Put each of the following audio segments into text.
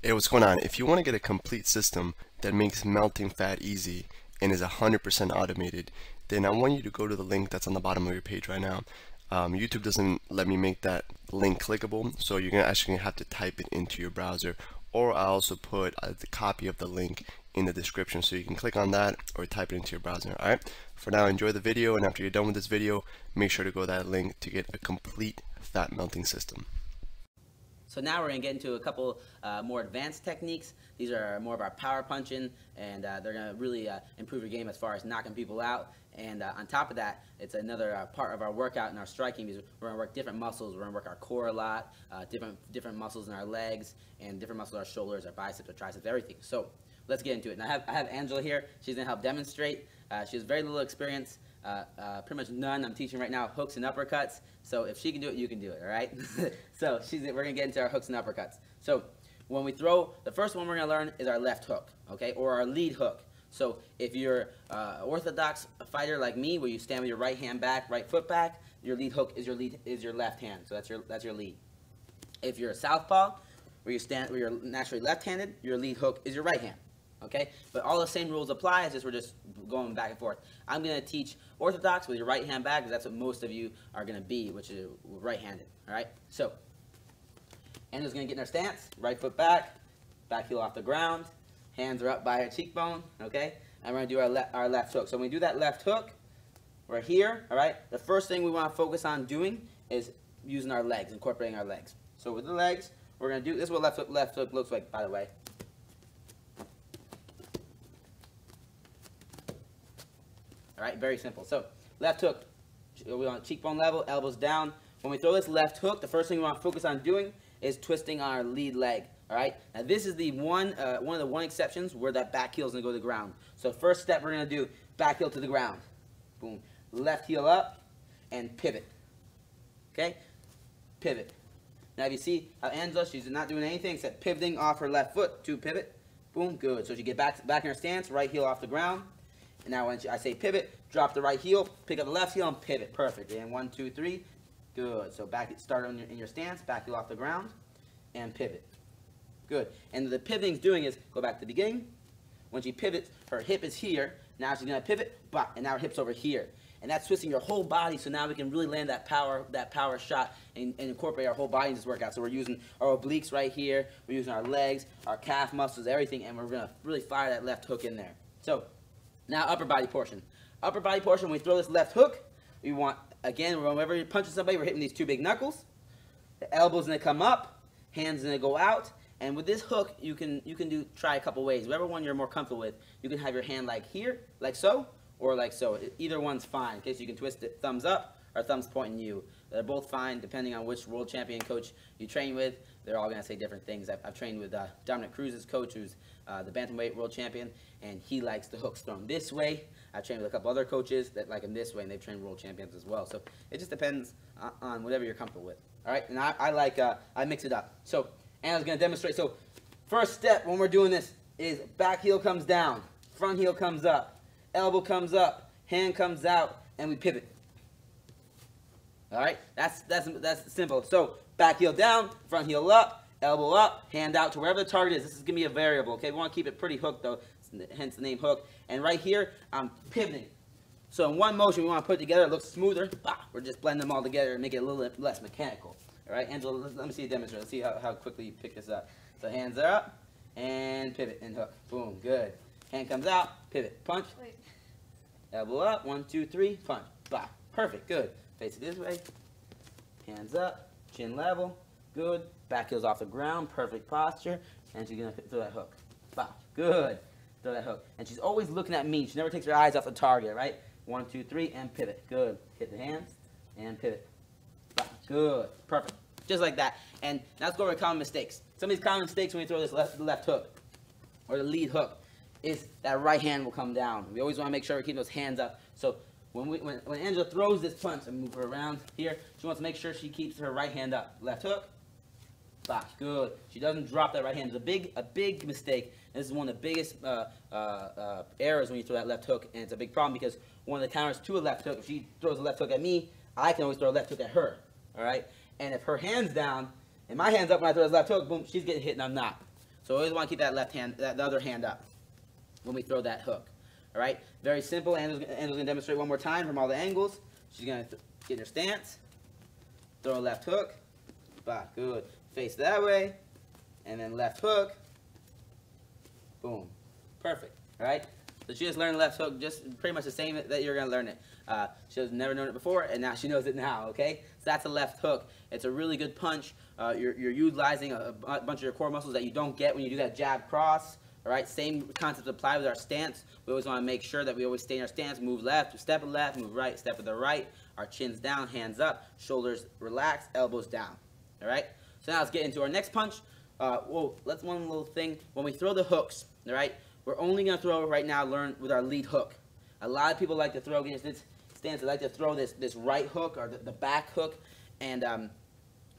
Hey, what's going on? If you want to get a complete system that makes melting fat easy and is 100% automated, then I want you to go to the link that's on the bottom of your page right now. YouTube doesn't let me make that link clickable, so you're actually gonna have to type it into your browser, or I also put the copy of the link in the description, so you can click on that or type it into your browser. Alright, for now, enjoy the video, and after you're done with this video, make sure to go to that link to get a complete fat melting system. So now we're going to get into a couple more advanced techniques. These are more of our power punching, and they're going to really improve your game as far as knocking people out. And on top of that, it's another part of our workout and our striking, because we're going to work different muscles. We're going to work our core a lot, different muscles in our legs, and different muscles in our shoulders, our biceps, our triceps, everything. So let's get into it. And I have Angela here. She's going to help demonstrate. She has very little experience. Pretty much none. I'm teaching right now hooks and uppercuts. So if she can do it, you can do it, all right? So we're going to get into our hooks and uppercuts. So when we throw, the first one we're going to learn is our left hook, okay, or our lead hook. So if you're orthodox fighter like me, where you stand with your right hand back, right foot back, your lead hook is your left hand. So that's your lead. If you're a southpaw, where you're naturally left-handed, your lead hook is your right hand. Okay, but all the same rules apply. It's just we're just going back and forth. I'm going to teach orthodox with your right hand back, because that's what most of you are going to be, which is right-handed. All right, so Anna's going to get in her stance, right foot back, back heel off the ground, hands are up by her cheekbone. Okay, and we're going to do our left hook. So when we do that left hook, we're here. All right, the first thing we want to focus on doing is using our legs, incorporating our legs. So with the legs, we're going to do this. Is what left hook looks like, by the way. All right, very simple. So left hook, we want cheekbone level, elbows down. When we throw this left hook, the first thing we want to focus on doing is twisting our lead leg. All right. Now this is the one of the exceptions where that back heel is going to go to the ground. So first step we're going to do, back heel to the ground. Boom. Left heel up and pivot. Okay. Pivot. Now if you see how Angela, she's not doing anything except pivoting off her left foot to pivot. Boom. Good. So she get back in her stance, right heel off the ground. And now when I say pivot, drop the right heel, pick up the left heel, and pivot. Perfect. And 1, 2, 3. Good. So start in your stance, back heel off the ground, and pivot. Good. And the pivoting's doing is, go back to the beginning. When she pivots, her hip is here. Now she's going to pivot, and now her hip's over here. And that's twisting your whole body, so now we can really land that power shot and incorporate our whole body in this workout. So we're using our obliques right here. We're using our legs, our calf muscles, everything, and we're going to really fire that left hook in there. So now upper body portion. Upper body portion, when we throw this left hook, we want, again, whenever you're punching somebody, we're hitting these two big knuckles. The elbow's going to come up, hands going to go out. And with this hook, you can try a couple ways. Whatever one you're more comfortable with. You can have your hand like here, like so, or like so. Either one's fine. Okay, so you can twist it thumbs up or thumbs pointing you. They're both fine depending on which world champion coach you train with. They're all going to say different things. I've trained with Dominic Cruz's coach, who's the bantamweight world champion, and he likes the hooks thrown this way. I've trained with a couple other coaches that like them this way, and they've trained world champions as well. So it just depends on whatever you're comfortable with. All right, and I mix it up. So Anna's going to demonstrate. So first step when we're doing this is back heel comes down, front heel comes up, elbow comes up, hand comes out, and we pivot. All right, that's simple. So back heel down, front heel up, elbow up, hand out to wherever the target is. This is going to be a variable, okay? We want to keep it pretty hooked, though, hence the name hook. And right here, I'm pivoting. So in one motion, we want to put it together. It looks smoother. Bah, we're just blending them all together and make it a little less mechanical. All right, Angela, let me see you demonstrate. Let's see how quickly you pick this up. So hands are up, and pivot, and hook. Boom, good. Hand comes out, pivot, punch. Wait. Elbow up, 1, 2, 3, punch. Bah, perfect, good. Face it this way. Hands up, chin level, good. Back heel's off the ground, perfect posture. And she's going to throw that hook. Bah, good. Throw that hook. And she's always looking at me. She never takes her eyes off the target, right? 1, 2, 3, and pivot. Good. Hit the hands, and pivot. Bah, good. Perfect. Just like that. And now let's go over common mistakes. Some of these common mistakes when we throw this left hook, or the lead hook, is that right hand will come down. We always want to make sure we keep those hands up. So when Angela throws this punch, and move her around here, she wants to make sure she keeps her right hand up. Left hook, bah, good. She doesn't drop that right hand. It's a big mistake. This is one of the biggest errors when you throw that left hook, and it's a big problem because one of the counters to a left hook, if she throws a left hook at me, I can always throw a left hook at her. All right, and if her hand's down and my hand's up when I throw this left hook, boom, she's getting hit and I'm not. So always want to keep that left hand, the other hand up when we throw that hook. All right, very simple. Angela's going to demonstrate one more time from all the angles. She's going to get in her stance, throw a left hook, bah, good. Face that way, and then left hook, boom, perfect. All right, so she just learned left hook, just pretty much the same that you're going to learn it. She has never known it before, and now she knows it now. Okay, so that's a left hook. It's a really good punch. You're utilizing a bunch of your core muscles that you don't get when you do that jab cross. All right, same concept apply with our stance. We always want to make sure that we always stay in our stance, move left, step left, move right, step to the right. Our chin's down, hands up, shoulders relaxed, elbows down. All right, so now let's get into our next punch. Whoa, let's one little thing. When we throw the hooks, all right, we're only going to throw right now, learn with our lead hook. A lot of people like to throw against this stance. They like to throw this right hook or the back hook. And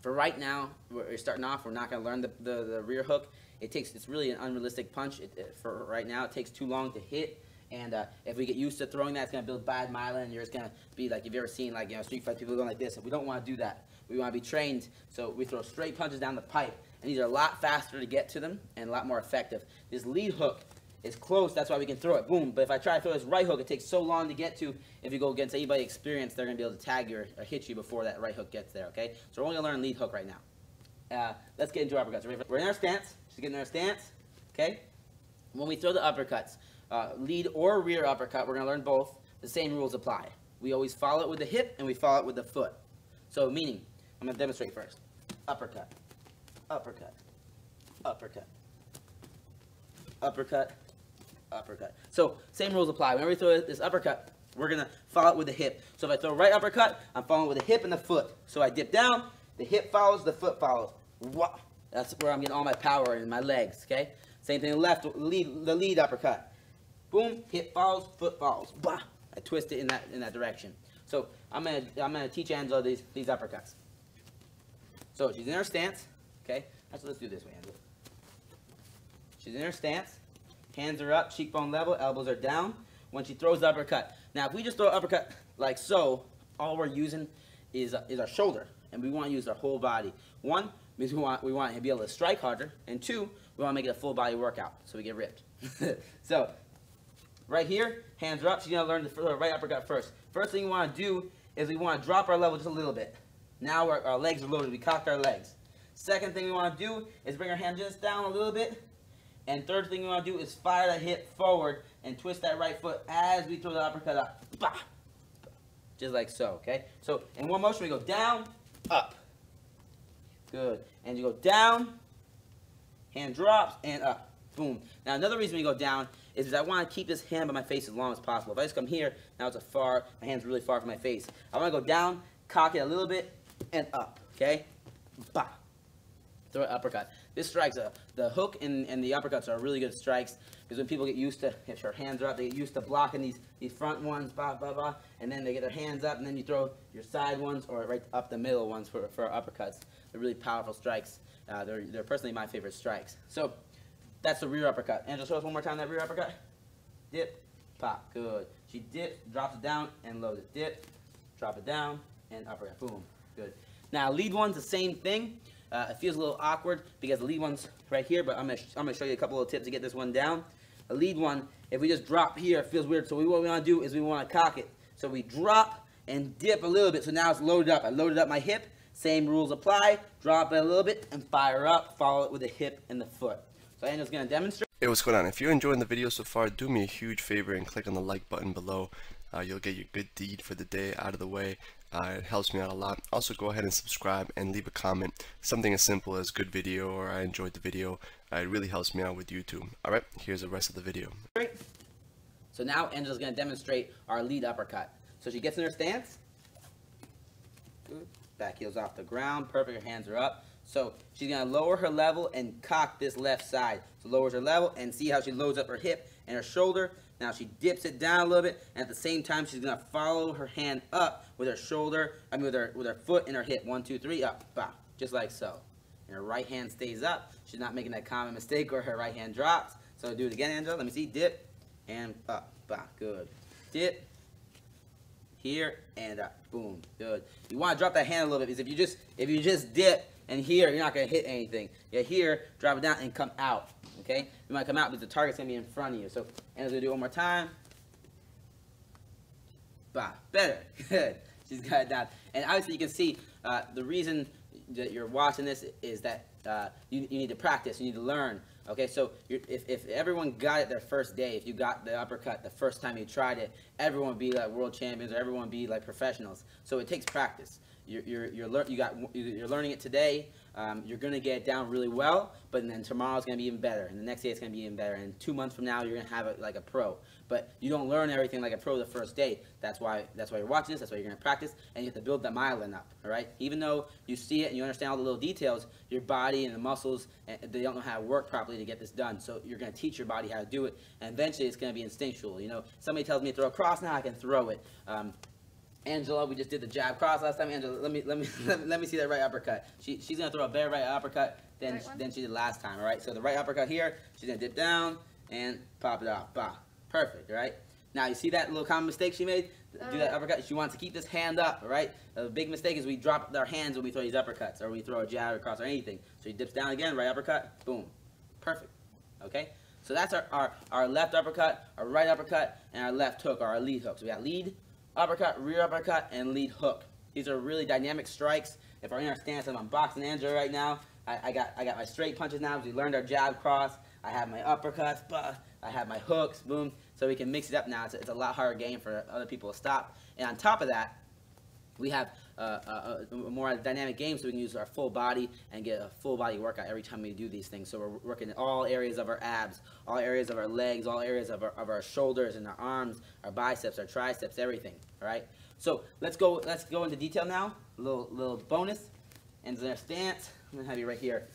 for right now, we're starting off, we're not going to learn the rear hook. It's really an unrealistic punch. For right now, it takes too long to hit. And if we get used to throwing that, it's going to build bad myelin. And you're just going to be like, if you've ever seen like, street fight people going like this. We don't want to do that. We want to be trained. So we throw straight punches down the pipe. And these are a lot faster to get to them and a lot more effective. This lead hook is close. That's why we can throw it. Boom. But if I try to throw this right hook, it takes so long to get to. If you go against anybody experienced, they're going to be able to tag you or hit you before that right hook gets there. Okay? So we're only going to learn lead hook right now. Let's get into uppercuts. We're in our stance. She's getting in our stance. Okay? When we throw the uppercuts, lead or rear uppercut, we're going to learn both. The same rules apply. We always follow it with the hip and we follow it with the foot. So meaning, I'm going to demonstrate first. Uppercut. Uppercut. Uppercut. Uppercut. Uppercut. So same rules apply. Whenever we throw this uppercut, we're going to follow it with the hip. So if I throw right uppercut, I'm following with the hip and the foot. So I dip down, the hip follows, the foot follows. Wah! That's where I'm getting all my power in my legs, okay? Same thing left, the lead uppercut. Boom, hip follows, foot follows. Bah! I twist it in that direction. So I'm gonna teach Angela these uppercuts. So she's in her stance, okay? Actually, let's do it this way, Angela. She's in her stance. Hands are up, cheekbone level, elbows are down. When she throws the uppercut. Now, if we just throw an uppercut like so, all we're using is our shoulder, and we want to use our whole body. One, because we want to be able to strike harder, and two, we want to make it a full body workout, so we get ripped. So, right here, hands are up. She's going to learn the right uppercut first. First thing we want to do is we want to drop our level just a little bit. Now our legs are loaded. We cocked our legs. Second thing we want to do is bring our hand just down a little bit. And third thing we want to do is fire the hip forward and twist that right foot as we throw the uppercut up. Bah! Just like so, okay? So in one motion we go down, up. Good. And you go down, hand drops, and up. Boom. Now another reason we go down is because I want to keep this hand by my face as long as possible. If I just come here, now it's my hand's really far from my face. I want to go down, cock it a little bit, and up, okay? Bah! Throw an uppercut. This strikes, the hook and the uppercuts are really good strikes because when people get used to, if their hands are up, they get used to blocking these front ones, blah, blah, blah, and then they get their hands up, and then you throw your side ones or right up the middle ones for uppercuts. They're really powerful strikes. They're personally my favorite strikes. So that's the rear uppercut. Angela, show us one more time that rear uppercut. Dip, pop, good. She dips, drops it down, and loads it. Dip, drop it down, and uppercut. Boom, good. Now lead one's the same thing. It feels a little awkward because the lead one's right here, but I'm gonna show you a couple of tips to get this one down. A lead one, if we just drop here, it feels weird. So what we want to do is we want to cock it. So we drop and dip a little bit. So now it's loaded up. I loaded up my hip. Same rules apply. Drop it a little bit and fire up. Follow it with the hip and the foot. So Angela's gonna demonstrate. Hey, what's going on? If you're enjoying the video so far, do me a huge favor and click on the like button below. You'll get your good deed for the day out of the way. It helps me out a lot. Also, go ahead and subscribe and leave a comment. Something as simple as good video or I enjoyed the video. It really helps me out with YouTube. Alright, here's the rest of the video. So now Angela's going to demonstrate our lead uppercut. So she gets in her stance. Good. Back heel's off the ground. Perfect. Her hands are up. So she's going to lower her level and cock this left side. So lowers her level and see how she loads up her hip and her shoulder. Now she dips it down a little bit, and at the same time she's gonna follow her hand up with her shoulder. With her foot and her hip. 1, 2, 3, up, bah, just like so. And her right hand stays up. She's not making that common mistake where her right hand drops. So do it again, Angela. Let me see. Dip and up, bah, good. Dip here and up, boom, good. You want to drop that hand a little bit because if you just dip and here, you're not gonna hit anything. Yeah, here, drop it down and come out. okay? You might come out, but the target's going to be in front of you. So, and as we do it one more time. Bah, better. Good. She's got it down. And obviously you can see the reason that you're watching this is that you need to practice, you need to learn. Okay, so if everyone got it their first day, if you got the uppercut the first time you tried it, everyone would be like world champions, or everyone would be like professionals. So it takes practice. You're learning it today. You're going to get it down really well, but then tomorrow's going to be even better, and the next day it's going to be even better, and 2 months from now you're going to have it like a pro. But you don't learn everything like a pro the first day. That's why you're watching this. That's why you're going to practice, and you have to build that myelin up. All right. Even though you see it and you understand all the little details, your body and the muscles, they don't know how to work properly to get this done. So you're going to teach your body how to do it, and eventually it's going to be instinctual. You know, somebody tells me to throw a cross, now I can throw it. Angela, we just did the jab cross last time. Angela, let me see that right uppercut. She's gonna throw a better right uppercut than she did last time. All right. So the right uppercut here, she's gonna dip down and pop it off. Bah, perfect. All right. Now you see that little common mistake she made. Do that uppercut. She wants to keep this hand up. All right. The big mistake is we drop our hands when we throw these uppercuts, or we throw a jab or cross or anything. So she dips down again, right uppercut, boom, perfect. Okay. So that's our left uppercut, our right uppercut, and our left hook, or our lead hook. So we got lead, uppercut, rear uppercut, and lead hook. These are really dynamic strikes. If we're in our stance, I'm boxing Angela right now. I got my straight punches now. We learned our jab cross. I have my uppercuts. I have my hooks. Boom. So we can mix it up now. It's a lot harder game for other people to stop. And on top of that, we have a more dynamic game, so we can use our full body and get a full body workout every time we do these things. So we're working in all areas of our abs, all areas of our legs, all areas of our shoulders and our arms, our biceps, our triceps, everything. All right. So let's go into detail now. A little bonus. And their stance. I'm gonna have you right here.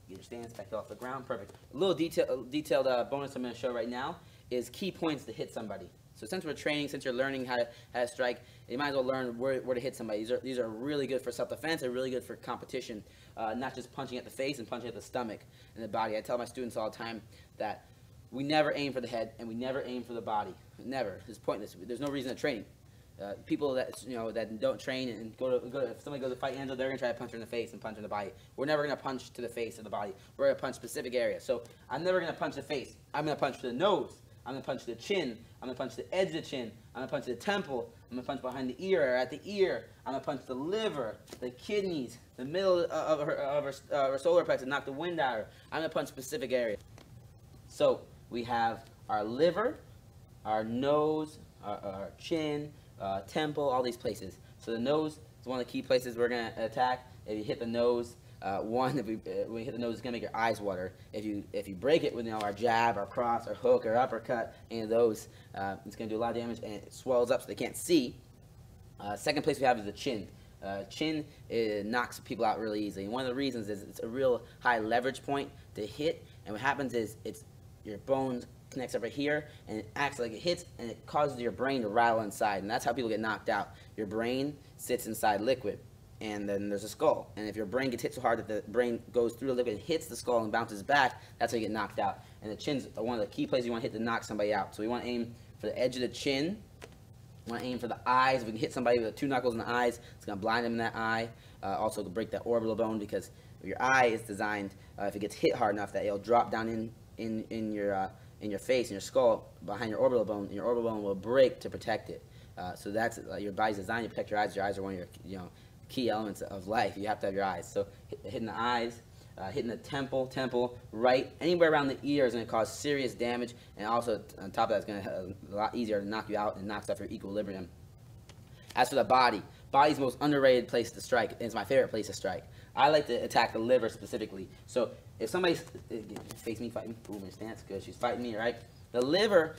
Get your stance back off the ground. Perfect. A little detailed bonus I'm gonna show right now is key points to hit somebody. So since we're training, since you're learning how to strike, you might as well learn where to hit somebody. These are really good for self-defense. They're really good for competition, not just punching at the face and punching at the stomach and the body. I tell my students all the time that we never aim for the head and we never aim for the body. Never. It's pointless. There's no reason to train. People that that don't train and go to if somebody goes to fight Angela, they're gonna try to punch her in the face and punch her in the body. We're never gonna punch to the face or the body. We're gonna punch specific areas. So I'm never gonna punch the face. I'm gonna punch to the nose. I'm going to punch the chin. I'm going to punch the edge of the chin. I'm going to punch the temple. I'm going to punch behind the ear or at the ear. I'm going to punch the liver, the kidneys, the middle of her solar plexus, knock the wind out of her. I'm going to punch specific areas. So we have our liver, our nose, our chin, temple, all these places. So the nose is one of the key places we're going to attack. If you hit the nose, when you hit the nose, it's gonna make your eyes water. If you break it with our jab, our cross, our hook, or uppercut, any of those, it's gonna do a lot of damage, and it swells up so they can't see. Second place we have is the chin. Chin knocks people out really easily. And one of the reasons is it's a real high leverage point to hit, and what happens is your bones connects over here, and it acts like it hits, and it causes your brain to rattle inside, and that's how people get knocked out. Your brain sits inside liquid. And then there's a skull. And if your brain gets hit so hard that the brain goes through the liquid and hits the skull and bounces back, that's how you get knocked out. And the chin's one of the key places you want to hit to knock somebody out. So we want to aim for the edge of the chin. We want to aim for the eyes. If we can hit somebody with 2 knuckles in the eyes, it's going to blind them in that eye. Also to break that orbital bone, because your eye is designed, if it gets hit hard enough, that it'll drop down in your face, in your skull, behind your orbital bone, and your orbital bone will break to protect it. So that's your body's designed to protect your eyes. Your eyes are one of your key elements of life. You have to have your eyes. So hitting the eyes, hitting the temple, right, anywhere around the ear is going to cause serious damage, and also on top of that, it's going to be a lot easier to knock you out and knocks off your equilibrium. As for the body's the most underrated place to strike. It's my favorite place to strike. I like to attack the liver specifically. So if somebody's face me, fight me, boom, in stance, good, she's fighting me, right? The liver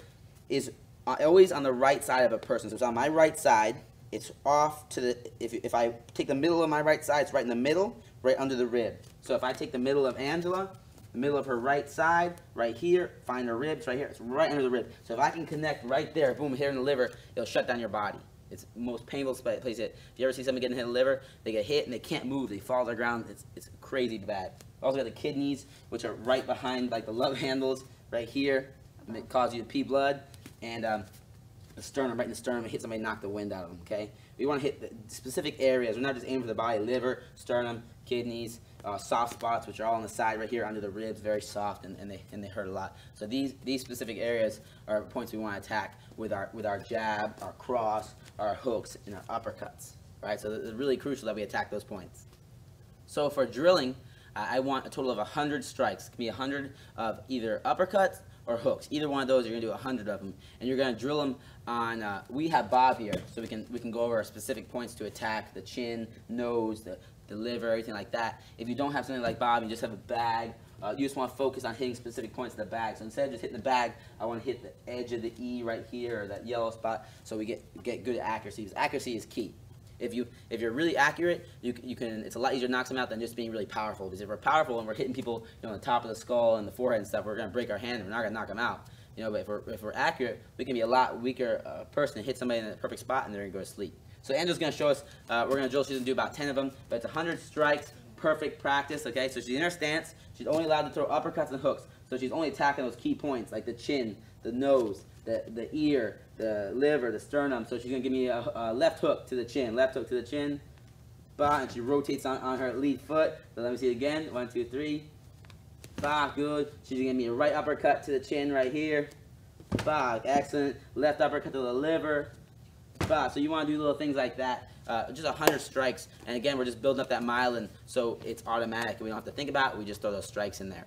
is always on the right side of a person. So it's on my right side. It's off to the, if I take the middle of my right side, it's right in the middle, right under the rib. So if I take the middle of Angela, the middle of her right side, right here, find her ribs right here, it's right under the rib. So if I can connect right there, boom, here in the liver, it'll shut down your body. It's the most painful place. If you ever see somebody getting hit in the liver, they get hit and they can't move, they fall to the ground, it's crazy bad. Also got the kidneys, which are right behind like the love handles, right here, and it causes you to pee blood, and the sternum, right in the sternum, it hits somebody, knock the wind out of them, okay? We want to hit the specific areas. We're not just aiming for the body, liver, sternum, kidneys, soft spots, which are all on the side right here under the ribs, very soft, and they hurt a lot. So these specific areas are points we want to attack with our jab, our cross, our hooks, and our uppercuts. Right? So it's really crucial that we attack those points. So for drilling, I want a total of 100 strikes. It can be 100 of either uppercuts or hooks. Either one of those, you're gonna do 100 of them, and you're gonna drill them on. We have Bob here, so we can go over specific points to attack: the chin, nose, the liver, everything like that. If you don't have something like Bob, you just have a bag. You just want to focus on hitting specific points in the bag. So instead of just hitting the bag, I want to hit the edge of the E right here, or that yellow spot, so we get good accuracy. Because accuracy is key. If you're really accurate, you can. It's a lot easier to knock them out than just being really powerful. Because if we're powerful and we're hitting people, on the top of the skull and the forehead and stuff, we're gonna break our hand and we're not gonna knock them out. But if we're accurate, we can be a lot weaker person and hit somebody in the perfect spot and they're gonna go to sleep. So Angela's gonna show us. We're gonna drill. She's gonna do about 10 of them, but it's 100 strikes, perfect practice. Okay, so she's in her stance. She's only allowed to throw uppercuts and hooks. So she's only attacking those key points like the chin, the nose, the ear, the liver, the sternum. So she's going to give me a left hook to the chin, left hook to the chin. Bah, and she rotates on her lead foot. So let me see it again. 1, 2, 3. Bah, good. She's going to give me a right uppercut to the chin right here. Bah, excellent. Left uppercut to the liver. Bah, so you want to do little things like that. Just 100 strikes. And again, we're just building up that myelin, so it's automatic. We don't have to think about it. We just throw those strikes in there.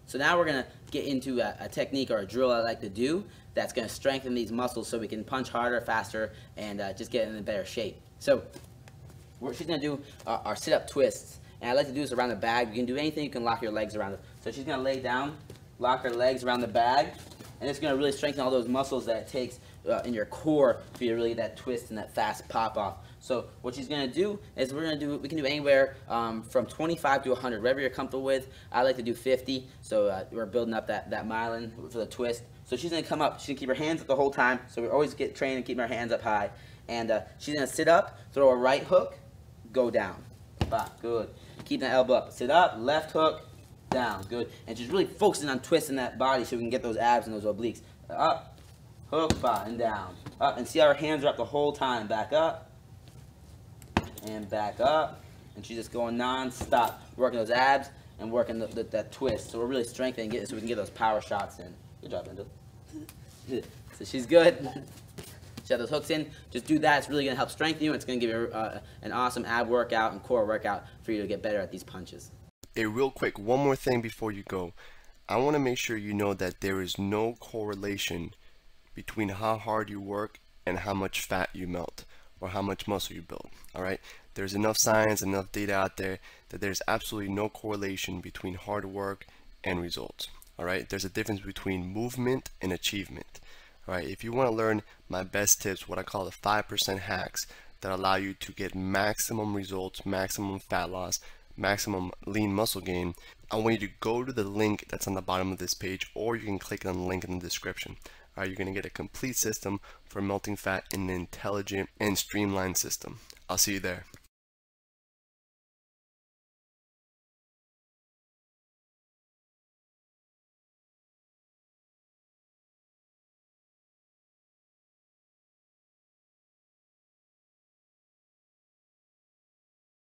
So now we're going to get into a technique or a drill I like to do that's going to strengthen these muscles so we can punch harder, faster, and just get in a better shape. So what she's going to do are sit-up twists. And I like to do this around the bag. You can do anything. You can lock your legs around it. So she's going to lay down, lock her legs around the bag, and it's going to really strengthen all those muscles that it takes in your core for you to really get that twist and that fast pop-off. So what she's going to do is we can do anywhere from 25 to 100, whatever you're comfortable with. I like to do 50, so we're building up that myelin for the twist. So she's going to come up. She's going to keep her hands up the whole time, so we always get trained and keep our hands up high. And she's going to sit up, throw a right hook, go down. Bah, good. Keep that elbow up. Sit up, left hook, down. Good. And she's really focusing on twisting that body so we can get those abs and those obliques. Up, hook, bah, and down. Up, and see how her hands are up the whole time. Back up. And back up, and she's just going non-stop, working those abs and working that twist. So we're really strengthening it so we can get those power shots in. Good job, Angel. So she's good. She has those hooks in. Just do that. It's really going to help strengthen you. It's going to give you an awesome ab workout and core workout for you to get better at these punches. Hey, real quick, one more thing before you go. I want to make sure you know that there is no correlation between how hard you work and how much fat you melt, or how much muscle you build. Alright, there's enough science, enough data out there that there's absolutely no correlation between hard work and results. Alright, there's a difference between movement and achievement. Alright, if you want to learn my best tips, what I call the 5% hacks that allow you to get maximum results, maximum fat loss, maximum lean muscle gain, I want you to go to the link that's on the bottom of this page, or you can click on the link in the description. Alright, you're going to get a complete system for melting fat in an intelligent and streamlined system. I'll see you there.